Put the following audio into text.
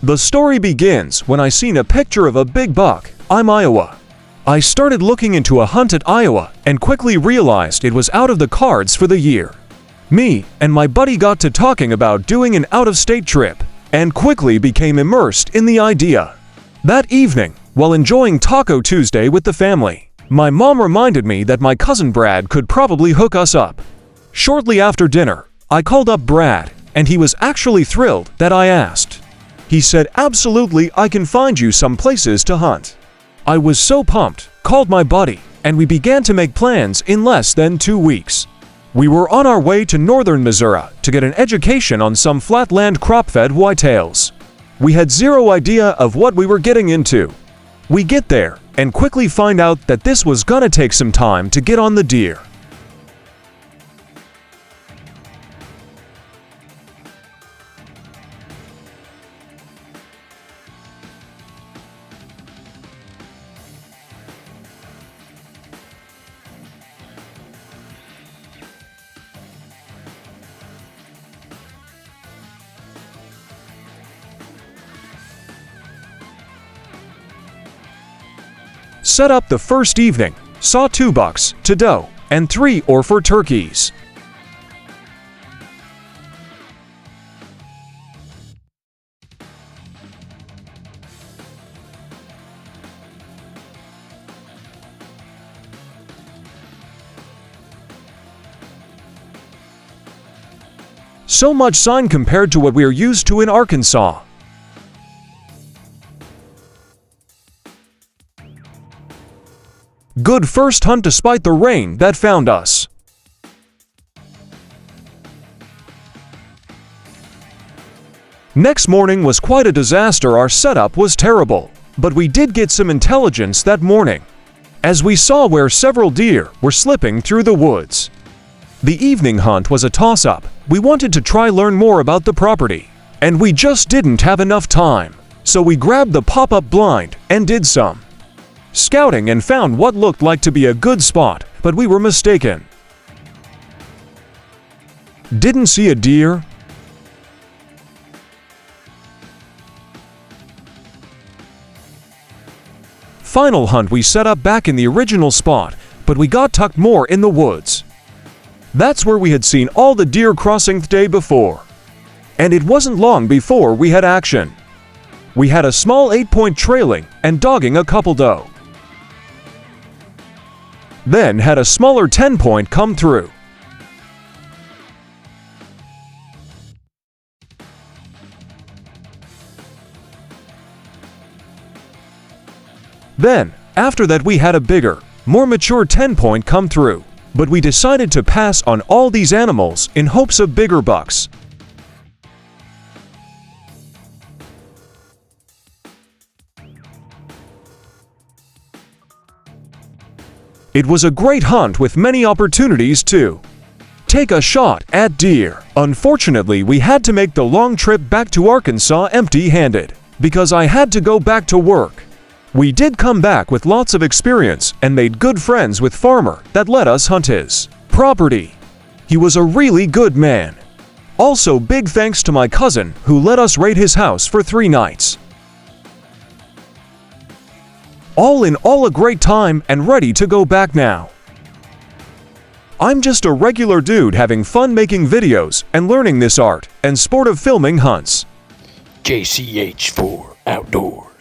The story begins when I seen a picture of a big buck. I'm Iowa. I started looking into a hunt at Iowa and quickly realized it was out of the cards for the year. Me and my buddy got to talking about doing an out-of-state trip and quickly became immersed in the idea. That evening, while enjoying Taco Tuesday with the family, my mom reminded me that my cousin Brad could probably hook us up. Shortly after dinner, I called up Brad, and he was actually thrilled that I asked. He said, "Absolutely, I can find you some places to hunt." I was so pumped, called my buddy, and we began to make plans in less than 2 weeks. We were on our way to northern Missouri to get an education on some flatland crop-fed whitetails. We had zero idea of what we were getting into. We get there and quickly find out that this was gonna take some time to get on the deer. Set up the first evening, saw 2 bucks to doe and 3 or 4 turkeys. So much sign compared to what we are used to in Arkansas. Good first hunt despite the rain that found us. Next morning was quite a disaster. Our setup was terrible, but we did get some intelligence that morning, as we saw where several deer were slipping through the woods. The evening hunt was a toss-up. We wanted to try learn more about the property, and we just didn't have enough time, so we grabbed the pop-up blind and did some scouting and found what looked like to be a good spot, but we were mistaken. Didn't see a deer. Final hunt, we set up back in the original spot, but we got tucked more in the woods. That's where we had seen all the deer crossing the day before. And it wasn't long before we had action. We had a small 8-point trailing and dogging a couple doe. Then had a smaller 10-point come through. Then, after that, we had a bigger, more mature 10-point come through, but we decided to pass on all these animals in hopes of bigger bucks. It was a great hunt with many opportunities to take a shot at deer. Unfortunately, we had to make the long trip back to Arkansas empty-handed, because I had to go back to work. We did come back with lots of experience and made good friends with farmer that let us hunt his property. He was a really good man. Also, big thanks to my cousin who let us raid his house for 3 nights. All in all, a great time and ready to go back now. I'm just a regular dude having fun making videos and learning this art and sport of filming hunts. JCH4 Outdoors.